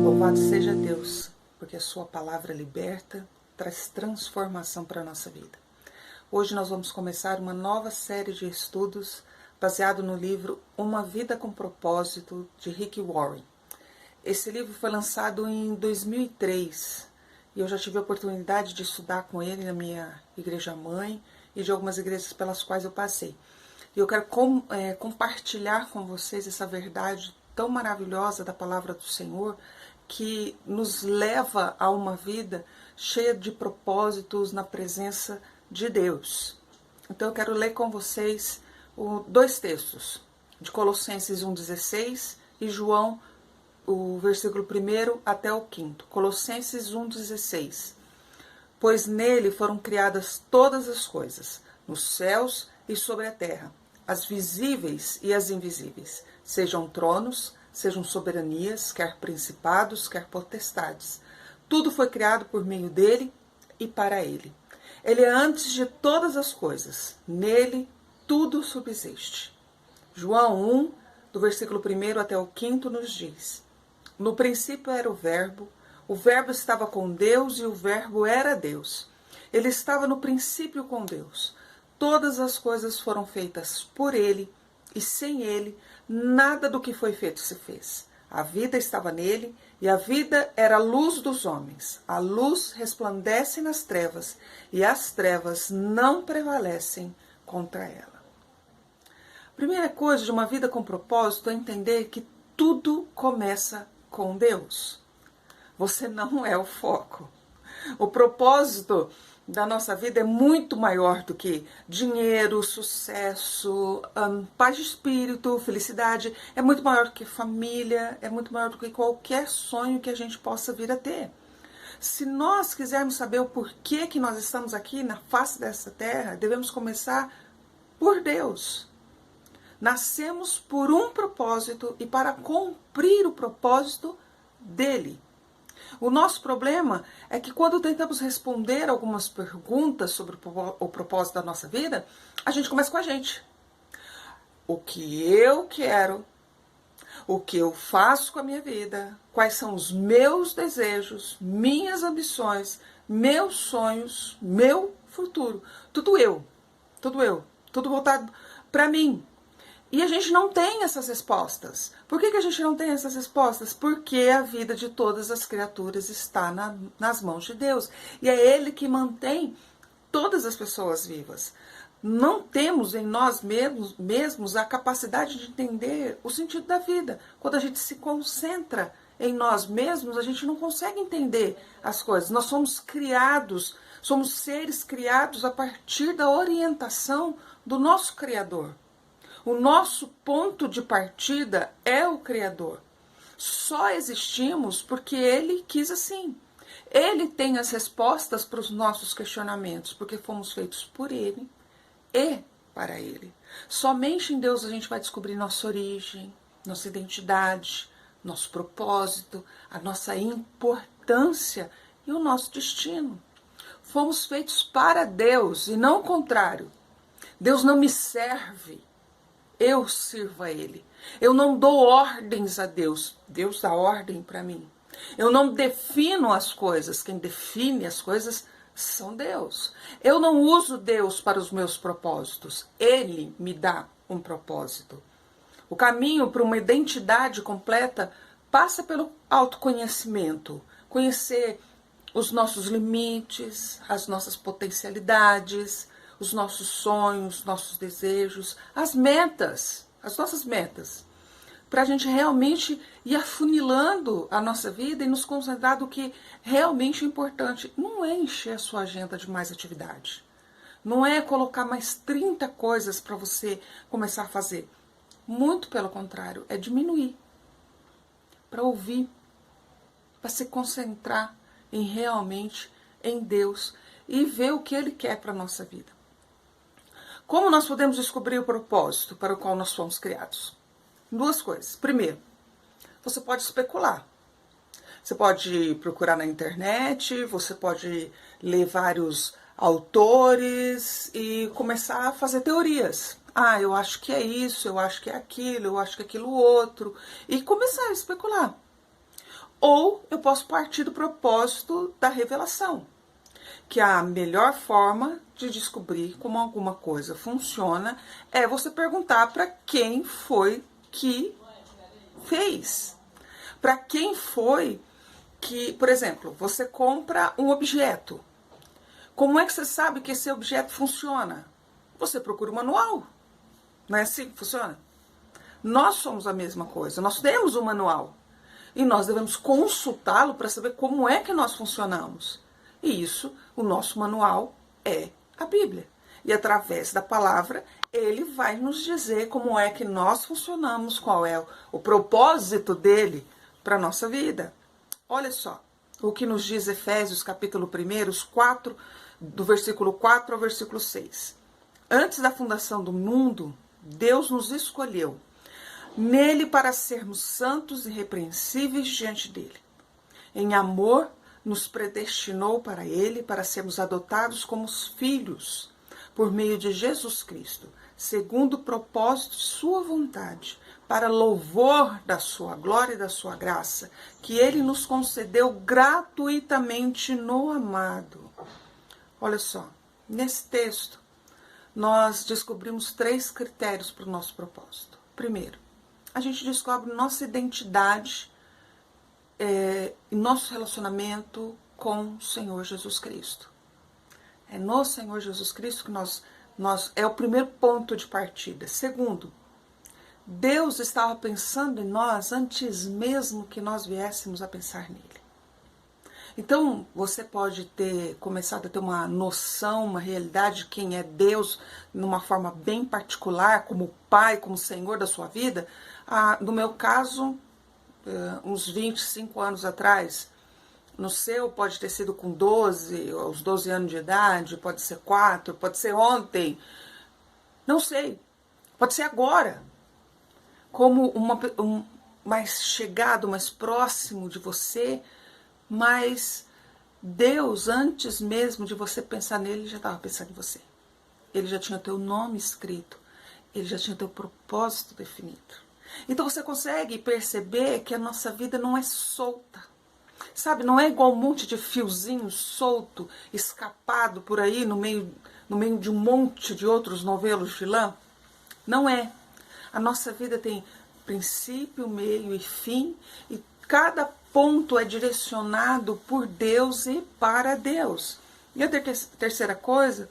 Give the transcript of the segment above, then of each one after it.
Louvado seja Deus, porque a sua palavra liberta, traz transformação para a nossa vida. Hoje nós vamos começar uma nova série de estudos baseado no livro Uma Vida com Propósito, de Rick Warren. Esse livro foi lançado em 2003 e eu já tive a oportunidade de estudar com ele na minha igreja-mãe e de algumas igrejas pelas quais eu passei. E eu quero compartilhar com vocês essa verdade tão maravilhosa da palavra do Senhor, que nos leva a uma vida cheia de propósitos na presença de Deus. Então eu quero ler com vocês dois textos, de Colossenses 1,16 e João, o versículo 1 até o 5º. Colossenses 1,16. Pois nele foram criadas todas as coisas, nos céus e sobre a terra, as visíveis e as invisíveis, sejam tronos, sejam soberanias, quer principados, quer potestades. Tudo foi criado por meio dele e para ele. Ele é antes de todas as coisas. Nele tudo subsiste. João 1, do versículo 1 até o 5º, nos diz: no princípio era o Verbo estava com Deus e o Verbo era Deus. Ele estava no princípio com Deus. Todas as coisas foram feitas por ele, e sem ele, nada do que foi feito se fez. A vida estava nele, e a vida era a luz dos homens. A luz resplandece nas trevas, e as trevas não prevalecem contra ela. A primeira coisa de uma vida com propósito é entender que tudo começa com Deus. Você não é o foco. O propósito da nossa vida é muito maior do que dinheiro, sucesso, paz de espírito, felicidade. É muito maior do que família, é muito maior do que qualquer sonho que a gente possa vir a ter. Se nós quisermos saber o porquê que nós estamos aqui na face dessa terra, devemos começar por Deus. Nascemos por um propósito e para cumprir o propósito dele. O nosso problema é que quando tentamos responder algumas perguntas sobre o propósito da nossa vida, a gente começa com a gente. O que eu quero, o que eu faço com a minha vida, quais são os meus desejos, minhas ambições, meus sonhos, meu futuro. Tudo eu, tudo voltado para mim. E a gente não tem essas respostas. Por que a gente não tem essas respostas? Porque a vida de todas as criaturas está nas mãos de Deus. E é Ele que mantém todas as pessoas vivas. Não temos em nós mesmos a capacidade de entender o sentido da vida. Quando a gente se concentra em nós mesmos, a gente não consegue entender as coisas. Nós somos criados, somos seres criados a partir da orientação do nosso Criador. O nosso ponto de partida é o Criador. Só existimos porque Ele quis assim. Ele tem as respostas para os nossos questionamentos, porque fomos feitos por Ele e para Ele. Somente em Deus a gente vai descobrir nossa origem, nossa identidade, nosso propósito, a nossa importância e o nosso destino. Fomos feitos para Deus e não o contrário. Deus não me serve. Eu sirvo a Ele. Eu não dou ordens a Deus. Deus dá ordem para mim. Eu não defino as coisas. Quem define as coisas são Deus. Eu não uso Deus para os meus propósitos. Ele me dá um propósito. O caminho para uma identidade completa passa pelo autoconhecimento. Conhecer os nossos limites, as nossas potencialidades, os nossos sonhos, nossos desejos, as nossas metas, para a gente realmente ir afunilando a nossa vida e nos concentrar no que realmente é importante. Não é encher a sua agenda de mais atividade, não é colocar mais 30 coisas para você começar a fazer. Muito pelo contrário, é diminuir, para ouvir, para se concentrar realmente em Deus e ver o que Ele quer para a nossa vida. Como nós podemos descobrir o propósito para o qual nós fomos criados? Duas coisas. Primeiro, você pode especular. Você pode procurar na internet, você pode ler vários autores e começar a fazer teorias. Ah, eu acho que é isso, eu acho que é aquilo, eu acho que é aquilo outro. E começar a especular. ou eu posso partir do propósito da revelação, que a melhor forma de descobrir como alguma coisa funciona é você perguntar para quem foi que fez. Para quem foi que, por exemplo, você compra um objeto. Como é que você sabe que esse objeto funciona? Você procura o manual. Não é assim que funciona? Nós somos a mesma coisa. Nós temos um manual. E nós devemos consultá-lo para saber como é que nós funcionamos. E isso, o nosso manual é a Bíblia. E através da palavra, ele vai nos dizer como é que nós funcionamos, qual é o propósito dele para a nossa vida. Olha só o que nos diz Efésios capítulo 1, do versículo 4 ao versículo 6. Antes da fundação do mundo, Deus nos escolheu nele para sermos santos e irrepreensíveis diante dele. Em amor, nos predestinou para ele, para sermos adotados como os filhos, por meio de Jesus Cristo, segundo o propósito de sua vontade, para louvor da sua glória e da sua graça, que ele nos concedeu gratuitamente no amado. Olha só, nesse texto, nós descobrimos 3 critérios para o nosso propósito. Primeiro, a gente descobre nossa identidade e nosso relacionamento com o Senhor Jesus Cristo. É no Senhor Jesus Cristo que nós é o primeiro ponto de partida. Segundo, Deus estava pensando em nós antes mesmo que nós viéssemos a pensar nele. Então, você pode ter começado a ter uma noção, uma realidade de quem é Deus, numa forma bem particular, como Pai, como Senhor da sua vida. No meu caso, uns 25 anos atrás. No seu pode ter sido com 12, aos 12 anos de idade, pode ser 4, pode ser ontem. Não sei. Pode ser agora. Como mais chegado, mais próximo de você, mas Deus, antes mesmo de você pensar nele, já estava pensando em você. Ele já tinha teu nome escrito, ele já tinha teu propósito definido. Então você consegue perceber que a nossa vida não é solta. Sabe, não é igual um monte de fiozinho solto, escapado por aí no meio de um monte de outros novelos de lã. Não é. A nossa vida tem princípio, meio e fim, e cada ponto é direcionado por Deus e para Deus. E a terceira coisa,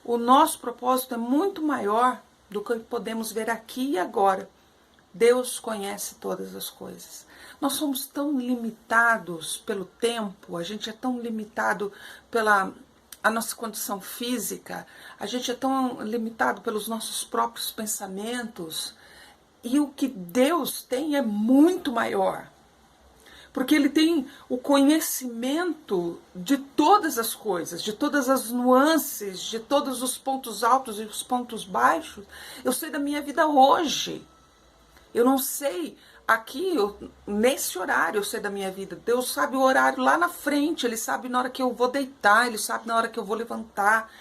o nosso propósito é muito maior do que podemos ver aqui e agora. Deus conhece todas as coisas. Nós somos tão limitados pelo tempo, a gente é tão limitado pela a nossa condição física, a gente é tão limitado pelos nossos próprios pensamentos. E o que Deus tem é muito maior. Porque ele tem o conhecimento de todas as coisas, de todas as nuances, de todos os pontos altos e os pontos baixos. Eu sei da minha vida hoje. Eu não sei aqui, nesse horário eu sei da minha vida. Deus sabe o horário lá na frente, ele sabe na hora que eu vou deitar, ele sabe na hora que eu vou levantar.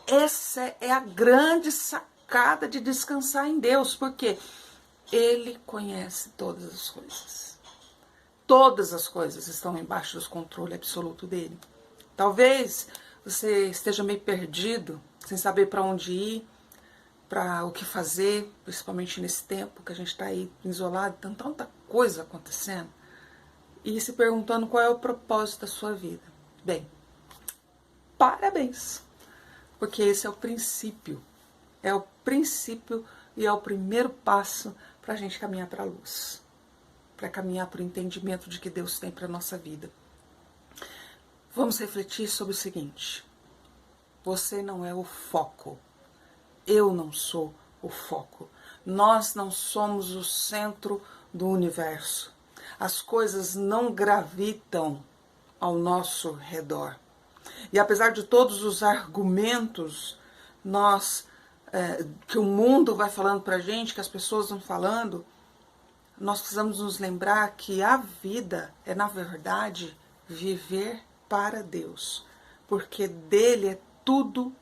Essa é a grande sacada de descansar em Deus, porque ele conhece todas as coisas. Todas as coisas estão embaixo do controle absoluto dele. Talvez você esteja meio perdido, sem saber para onde ir, para o que fazer, principalmente nesse tempo que a gente está aí isolado, tem tanta coisa acontecendo, e se perguntando qual é o propósito da sua vida. Bem, parabéns, porque esse é o princípio e é o primeiro passo para a gente caminhar para a luz, para caminhar para o entendimento de que Deus tem para a nossa vida. Vamos refletir sobre o seguinte: você não é o foco. Eu não sou o foco. Nós não somos o centro do universo. As coisas não gravitam ao nosso redor. E apesar de todos os argumentos que o mundo vai falando para a gente, que as pessoas vão falando, nós precisamos nos lembrar que a vida é, na verdade, viver para Deus. Porque dele é tudo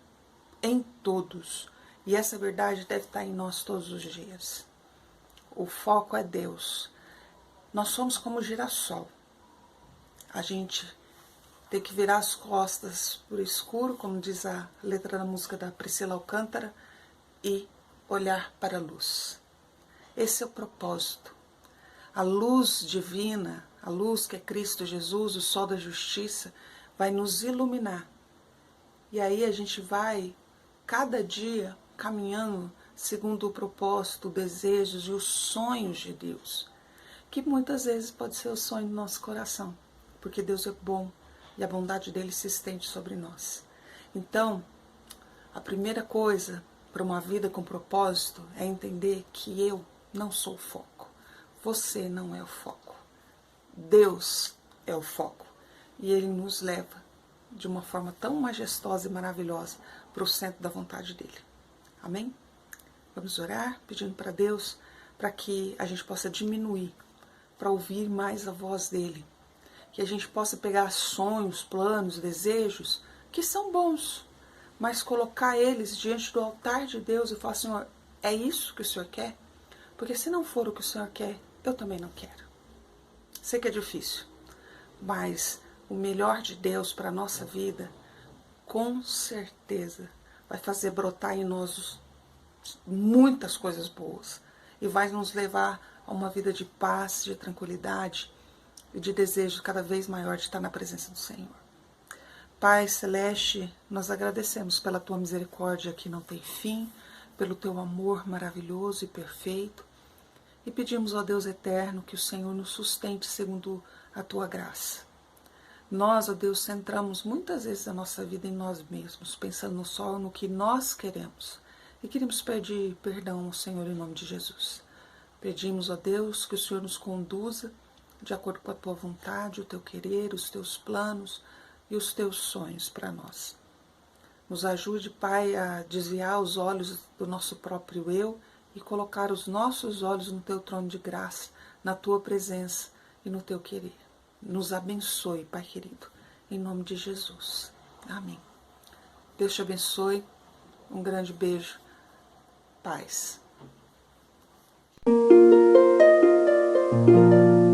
em todos. E essa verdade deve estar em nós todos os dias. O foco é Deus. Nós somos como o girassol. a gente ter que virar as costas para o escuro, como diz a letra da música da Priscila Alcântara, e olhar para a luz. Esse é o propósito. A luz divina, a luz que é Cristo Jesus, o sol da justiça, vai nos iluminar. E aí a gente vai, cada dia, caminhando segundo o propósito, desejos e os sonhos de Deus, que muitas vezes pode ser o sonho do nosso coração, porque Deus é bom e a bondade dele se estende sobre nós. Então, a primeira coisa para uma vida com propósito é entender que eu não sou o foco. Você não é o foco. Deus é o foco. E ele nos leva de uma forma tão majestosa e maravilhosa para o centro da vontade dele. Amém? Vamos orar pedindo para Deus para que a gente possa diminuir, para ouvir mais a voz dele. Que a gente possa pegar sonhos, planos, desejos que são bons, mas colocar eles diante do altar de Deus e falar: Senhor, é isso que o Senhor quer? Porque se não for o que o Senhor quer, eu também não quero. Sei que é difícil, mas o melhor de Deus para a nossa vida, com certeza, vai fazer brotar em nós muitas coisas boas e vai nos levar a uma vida de paz, de tranquilidade e de desejo cada vez maior de estar na presença do Senhor. Pai Celeste, nós agradecemos pela Tua misericórdia que não tem fim, pelo Teu amor maravilhoso e perfeito, e pedimos, ó Deus eterno, que o Senhor nos sustente segundo a Tua graça. Nós, ó Deus, centramos muitas vezes a nossa vida em nós mesmos, pensando só no que nós queremos, e queremos pedir perdão ao Senhor em nome de Jesus. Pedimos, ó Deus, que o Senhor nos conduza de acordo com a Tua vontade, o Teu querer, os Teus planos e os Teus sonhos para nós. Nos ajude, Pai, a desviar os olhos do nosso próprio eu e colocar os nossos olhos no Teu trono de graça, na Tua presença e no Teu querer. Nos abençoe, Pai querido, em nome de Jesus. Amém. Deus te abençoe. Um grande beijo. Paz.